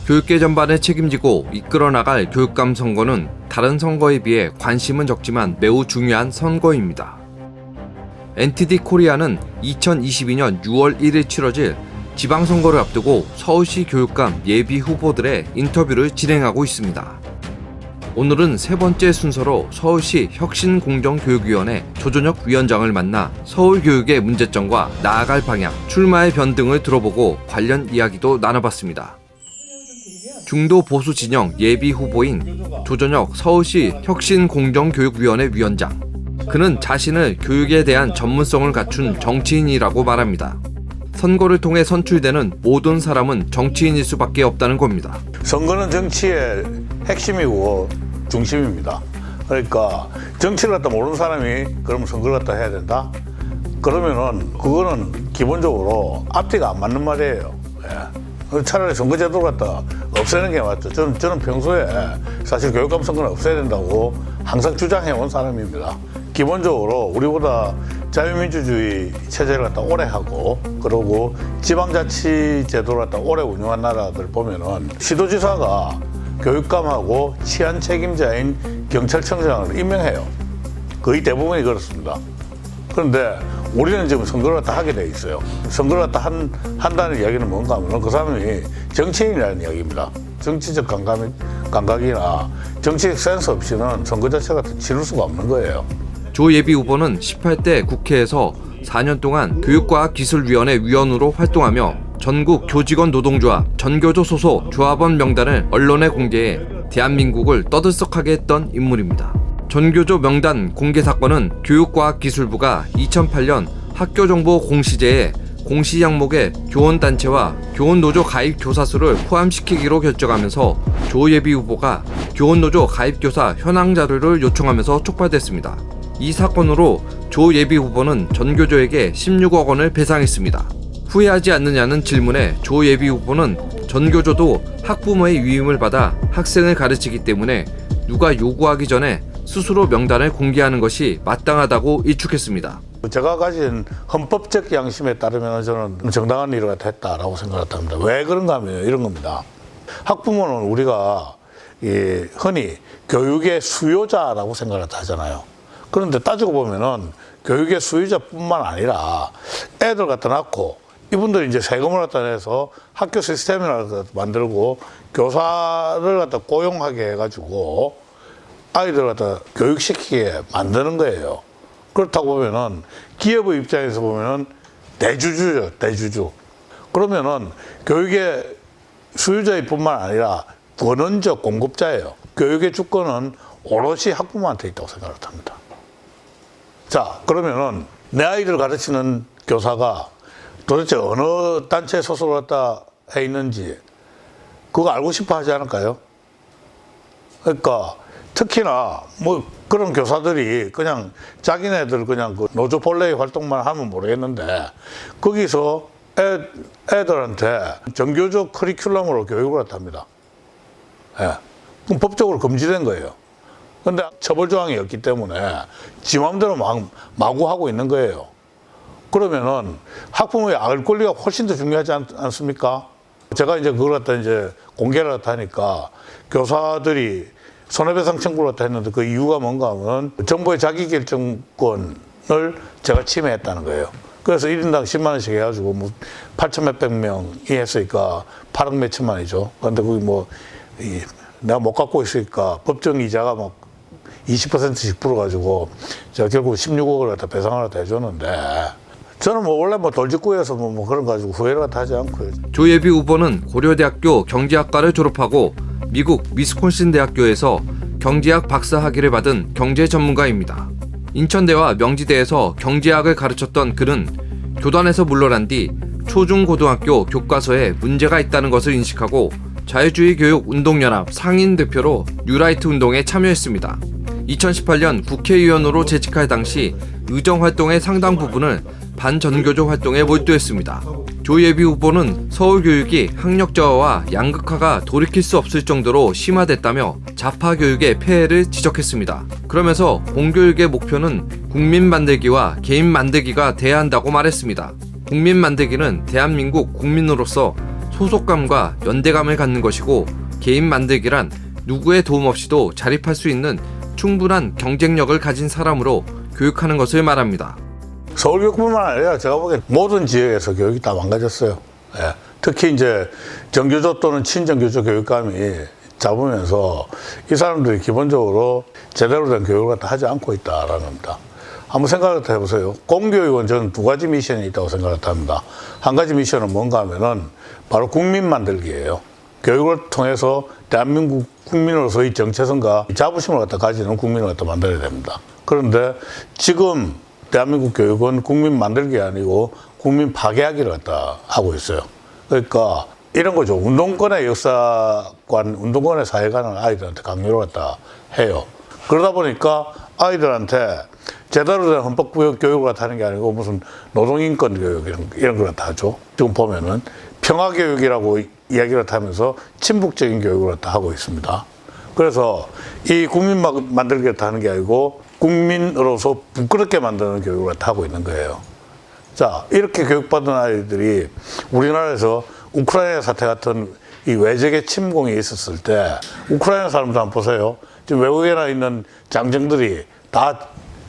교육계 전반을 책임지고 이끌어 나갈 교육감 선거는 다른 선거에 비해 관심은 적지만 매우 중요한 선거입니다. NTD 코리아는 2022년 6월 1일 치러질 지방선거를 앞두고 서울시 교육감 예비 후보들의 인터뷰를 진행하고 있습니다. 오늘은 세 번째 순서로 서울시 혁신공정교육위원회 조전혁 위원장을 만나 서울교육의 문제점과 나아갈 방향, 출마의 변 등을 들어보고 관련 이야기도 나눠봤습니다. 중도 보수 진영 예비 후보인 조전혁 서울시 혁신공정교육위원회 위원장. 그는 자신을 교육에 대한 전문성을 갖춘 정치인이라고 말합니다. 선거를 통해 선출되는 모든 사람은 정치인일 수밖에 없다는 겁니다. 선거는 정치의 핵심이고 중심입니다. 그러니까 정치를 갖다 모르는 사람이 그러면 선거를 갖다 해야 된다? 그러면은 그거는 기본적으로 앞뒤가 안 맞는 말이에요. 예. 차라리 선거제도를 갖다 없애는 게 맞죠. 저는 평소에 사실 교육감 선거는 없애야 된다고 항상 주장해온 사람입니다. 기본적으로 우리보다 자유민주주의 체제를 갖다 오래 하고, 그리고 지방자치제도를 갖다 오래 운영한 나라들 보면은 시도지사가 교육감하고 치안 책임자인 경찰청장을 임명해요. 거의 대부분이 그렇습니다. 그런데 우리는 지금 선거를 갖다 하게 돼 있어요. 선거를 갖다 한다는 이야기는 뭔가 하면 그 사람이 정치인이라는 이야기입니다. 정치적 감각이나 정치적 센스 없이는 선거 자체가 치를 수가 없는 거예요. 조 예비 후보는 18대 국회에서 4년 동안 교육과학기술위원회 위원으로 활동하며 전국 교직원 노동조합, 전교조 소속 조합원 명단을 언론에 공개해 대한민국을 떠들썩하게 했던 인물입니다. 전교조 명단 공개 사건은 교육과학기술부가 2008년 학교정보 공시제에 공시 항목에 교원단체와 교원노조 가입 교사 수를 포함시키기로 결정하면서 조 예비 후보가 교원노조 가입 교사 현황 자료를 요청하면서 촉발됐습니다. 이 사건으로 조 예비 후보는 전교조에게 16억 원을 배상했습니다. 후회하지 않느냐는 질문에 조 예비 후보는 전교조도 학부모의 위임을 받아 학생을 가르치기 때문에 누가 요구하기 전에 스스로 명단을 공개하는 것이 마땅하다고 일축했습니다. 제가 가진 헌법적 양심에 따르면 저는 정당한 일을 했다라고 생각합니다. 왜 그런가 하면 이런 겁니다. 학부모는 우리가 흔히 교육의 수요자라고 생각을 하잖아요. 그런데 따지고 보면은 교육의 수요자뿐만 아니라 애들 갖다 낳고 이분들이 이제 세금을 갖다 내서 학교 시스템을 갖다 만들고 교사를 갖다 고용하게 해가지고 아이들 갖다 교육시키게 만드는 거예요. 그렇다고 보면은 기업의 입장에서 보면은 대주주죠, 대주주. 그러면은 교육의 수요자일 뿐만 아니라 권원적 공급자예요. 교육의 주권은 오롯이 학부모한테 있다고 생각을 합니다. 자, 그러면은 내 아이들 가르치는 교사가 도대체 어느 단체에 소속을 갖다 해 있는지 그거 알고 싶어 하지 않을까요? 그러니까 특히나 뭐 그런 교사들이 그냥 자기네들 그냥 그 노조 본래의 활동만 하면 모르겠는데 거기서 애들한테 정교조 커리큘럼으로 교육을 갖다 합니다. 예. 그럼 법적으로 금지된 거예요. 근데 처벌 조항이 없기 때문에 지 마음대로 마구 하고 있는 거예요. 그러면은 학부모의 알 권리가 훨씬 더 중요하지 않습니까? 제가 이제 그걸 갖다 이제 공개를 갖다 하니까 교사들이 손해배상 청구를 갖다 했는데 그 이유가 뭔가 하면 정부의 자기결정권을 제가 침해했다는 거예요. 그래서 1인당 10만 원씩 해가지고 뭐 8천 몇백 명이 했으니까 8억 몇천만이죠. 근데 그게 뭐 내가 못 갖고 있으니까 법정 이자가 막 20%씩 불어가지고 제가 결국 16억을 갖다 배상을 갖다 해줬는데 저는 뭐 원래 뭐 돌직구에서 뭐 그런 거 가지고 후회를 갖다 하지 않고요. 조 예비 후보는 고려대학교 경제학과를 졸업하고 미국 위스콘신 대학교에서 경제학 박사 학위를 받은 경제 전문가입니다. 인천대와 명지대에서 경제학을 가르쳤던 그는 교단에서 물러난 뒤 초중고등학교 교과서에 문제가 있다는 것을 인식하고 자유주의 교육 운동연합 상인 대표로 뉴라이트 운동에 참여했습니다. 2018년 국회의원으로 재직할 당시 의정활동의 상당 부분을 반전교조 활동에 몰두했습니다. 조 예비 후보는 서울교육이 학력저하와 양극화가 돌이킬 수 없을 정도로 심화됐다며 좌파 교육의 폐해를 지적했습니다. 그러면서 공교육의 목표는 국민 만들기와 개인 만들기가 돼야 한다고 말했습니다. 국민 만들기는 대한민국 국민으로서 소속감과 연대감을 갖는 것이고, 개인 만들기란 누구의 도움 없이도 자립할 수 있는 충분한 경쟁력을 가진 사람으로 교육하는 것을 말합니다. 서울교육뿐만 아니라 제가 보기엔 모든 지역에서 교육이 다 망가졌어요. 예. 특히 이제 정교조 또는 친정교조 교육감이 잡으면서 이 사람들이 기본적으로 제대로 된 교육을 갖다 하지 않고 있다라는 겁니다. 한번 생각을 해보세요. 공교육은 저는 두 가지 미션이 있다고 생각을 합니다. 한 가지 미션은 뭔가 하면은 바로 국민 만들기예요. 교육을 통해서 대한민국 국민으로서의 정체성과 자부심을 갖다 가지는 국민을 갖다 만들어야 됩니다. 그런데 지금 대한민국 교육은 국민 만들기 아니고 국민 파괴하기를 갖다 하고 있어요. 그러니까 이런 거죠. 운동권의 역사관, 운동권의 사회관을 아이들한테 강요를 갖다 해요. 그러다 보니까 아이들한테 제대로 된 헌법 교육을 갖다 하는 게 아니고 무슨 노동인권 교육 이런 걸 갖다 하죠. 지금 보면은 평화교육이라고 이야기를 하면서 친북적인 교육을 갖다 하고 있습니다. 그래서 이 국민 만들기를 갖다 하는 게 아니고 국민으로서 부끄럽게 만드는 교육을 갖다 하고 있는 거예요. 자, 이렇게 교육받은 아이들이 우리나라에서 우크라이나 사태 같은 이 외적의 침공이 있었을 때 우크라이나 사람들 한번 보세요. 지금 외국에 나 있는 장정들이 다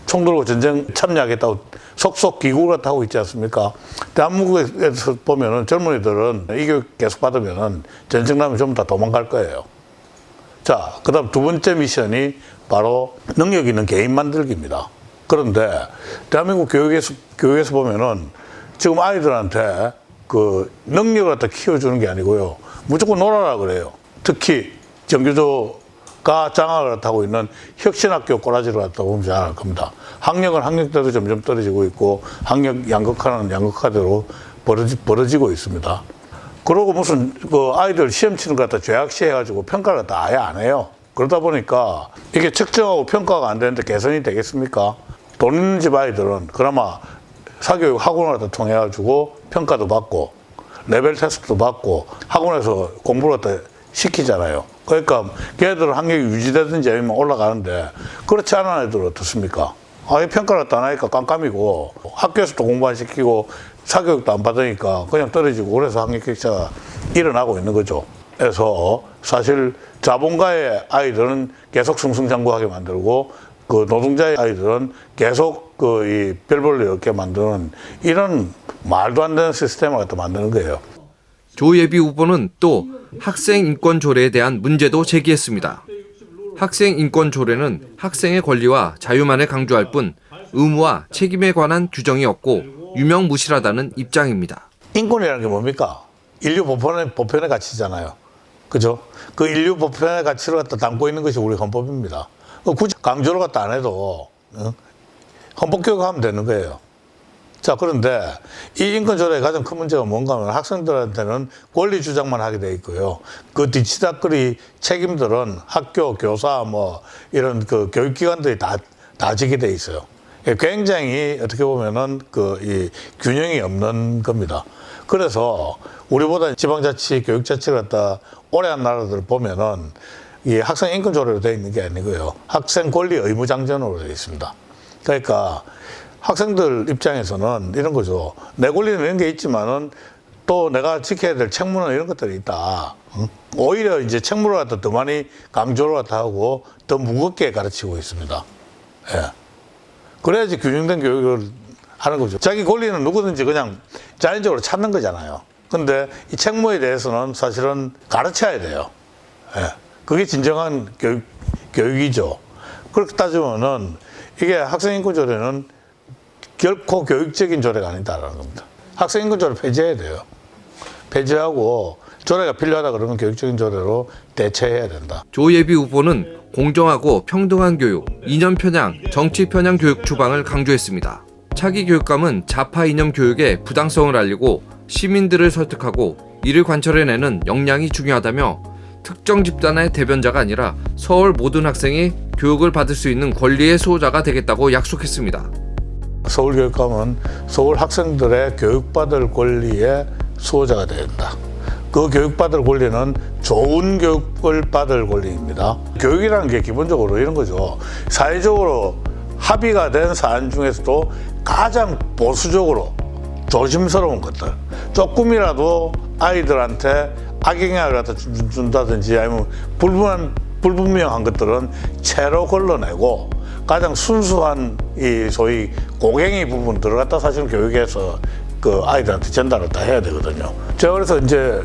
총 들고 전쟁 참여하겠다고 속속 기구를 하고 있지 않습니까? 대한민국에서 보면은 젊은이들은 이 교육 계속 받으면은 전쟁 나면 전부 다 도망갈 거예요. 자, 그 다음 두 번째 미션이 바로 능력 있는 개인 만들기입니다. 그런데 대한민국 교육에서 보면은 지금 아이들한테 그 능력을 갖다 키워주는 게 아니고요. 무조건 놀아라 그래요. 특히 정교조가 장악을 하고 있는 혁신학교 꼬라지를 갖다 보면 잘 알 겁니다. 학력은 학력대로 점점 떨어지고 있고 학력 양극화는 양극화대로 벌어지고 있습니다. 그러고 무슨 그 아이들 시험 치는 거 갖다 죄악시 해가지고 평가를 갖다 아예 안 해요. 그러다 보니까 이게 측정하고 평가가 안 되는데 개선이 되겠습니까? 돈 있는 집 아이들은 그나마 사교육 학원을 갖다 통해가지고 평가도 받고 레벨 테스트도 받고 학원에서 공부를 갖다 시키잖아요. 그러니까 걔네들은 학력이 유지되든지 아니면 올라가는데 그렇지 않은 애들은 어떻습니까? 아예 평가를 갖다 안 하니까 깜깜이고 학교에서도 공부 안 시키고 사교육도 안 받으니까 그냥 떨어지고 그래서 학력 격차가 일어나고 있는 거죠. 그래서 사실 자본가의 아이들은 계속 승승장구하게 만들고 그 노동자의 아이들은 계속 그 이 별볼로 이렇게 만드는 이런 말도 안 되는 시스템을 갖다 만드는 거예요. 조 예비 후보는 또 학생 인권 조례에 대한 문제도 제기했습니다. 학생 인권 조례는 학생의 권리와 자유만을 강조할 뿐 의무와 책임에 관한 규정이 없고 유명무실하다는 입장입니다. 인권이라는 게 뭡니까? 인류 보편의 가치잖아요. 그죠? 그 인류 보편의 가치를 갖다 담고 있는 것이 우리 헌법입니다. 굳이 강조를 갖다 안 해도 헌법 교육하면 되는 거예요. 자, 그런데 이 인권조례의 가장 큰 문제가 뭔가 하면 학생들한테는 권리 주장만 하게 돼 있고요. 그 뒤치다거리 책임들은 학교, 교사, 뭐 이런 그 교육기관들이 다 지게 돼 있어요. 굉장히 어떻게 보면은 그 이 균형이 없는 겁니다. 그래서 우리보다 지방자치, 교육자치를 갖다 오래 한 나라들을 보면은 이 학생 인권 조례로 되어 있는 게 아니고요. 학생 권리 의무 장전으로 되어 있습니다. 그러니까 학생들 입장에서는 이런 거죠. 내 권리는 이런 게 있지만은 또 내가 지켜야 될 책무는 이런 것들이 있다. 오히려 이제 책무를 갖다 더 많이 강조를 갖다 하고 더 무겁게 가르치고 있습니다. 예. 그래야지 균형된 교육을 하는 거죠. 자기 권리는 누구든지 그냥 자연적으로 찾는 거잖아요. 근데 이 책무에 대해서는 사실은 가르쳐야 돼요. 예. 그게 진정한 교육이죠. 그렇게 따지면은 이게 학생인권조례는 결코 교육적인 조례가 아니다라는 겁니다. 학생인권조례 폐지해야 돼요. 폐지하고 조례가 필요하다 그러면 교육적인 조례로 대체해야 된다. 조 예비 후보는 공정하고 평등한 교육, 이념 편향, 정치 편향 교육 추방을 강조했습니다. 차기 교육감은 좌파 이념 교육의 부당성을 알리고 시민들을 설득하고 이를 관철해내는 역량이 중요하다며 특정 집단의 대변자가 아니라 서울 모든 학생이 교육을 받을 수 있는 권리의 수호자가 되겠다고 약속했습니다. 서울교육감은 서울 학생들의 교육받을 권리의 수호자가 된다. 그 교육받을 권리는 좋은 교육을 받을 권리입니다. 교육이라는 게 기본적으로 이런 거죠. 사회적으로 합의가 된 사안 중에서도 가장 보수적으로 조심스러운 것들, 조금이라도 아이들한테 악영향을 갖다 준다든지 아니면 불분명한 것들은 채로 걸러내고 가장 순수한 이 소위 고갱이 부분들을 갖다 사실은 교육에서 그 아이들한테 전달을 다 해야 되거든요. 제가 그래서 이제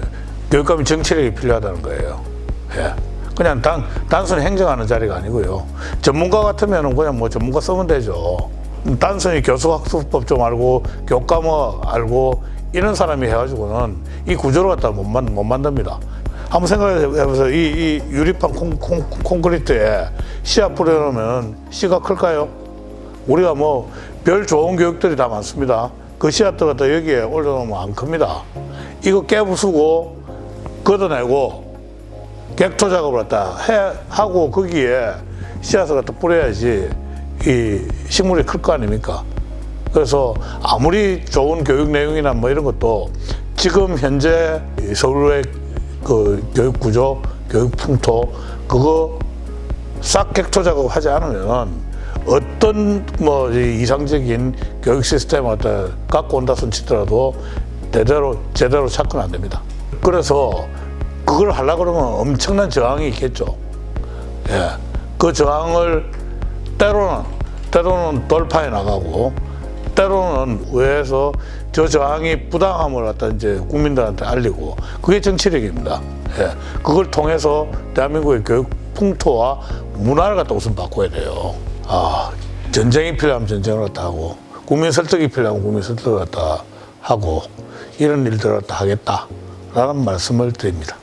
교육감이 정치력이 필요하다는 거예요. 예. 그냥 단순히 행정하는 자리가 아니고요. 전문가 같으면 그냥 뭐 전문가 쓰면 되죠. 단순히 교수학습법 좀 알고 교과목 알고 이런 사람이 해가지고는 이 구조를 갖다 못 만듭니다. 한번 생각해보세요. 이 유리판 콘크리트에 씨앗 뿌려놓으면 씨가 클까요? 우리가 뭐 별 좋은 교육들이 다 많습니다. 그 씨앗들 갖다 여기에 올려놓으면 안 큽니다. 이거 깨부수고 걷어내고 객토 작업을 갖다 하고 거기에 씨앗을 갖다 뿌려야지 이 식물이 클 거 아닙니까? 그래서 아무리 좋은 교육 내용이나 뭐 이런 것도 지금 현재 서울의 그 교육 구조, 교육 풍토 그거 싹 객토 작업하지 않으면 어떤 뭐 이상적인 교육 시스템을 갖고 온다 손치더라도 제대로 찾고는 안 됩니다. 그래서 그걸 하려고 그러면 엄청난 저항이 있겠죠. 예. 그 저항을 때로는 돌파해 나가고 때로는 의회에서 저 저항이 부당함을 갖다 이제 국민들한테 알리고 그게 정치력입니다. 예. 그걸 통해서 대한민국의 교육 풍토와 문화를 갖다 우선 바꿔야 돼요. 전쟁이 필요하면 전쟁을 갖다 하고 국민 설득이 필요하면 국민 설득을 갖다 하고 이런 일들을 갖다 하겠다라는 말씀을 드립니다.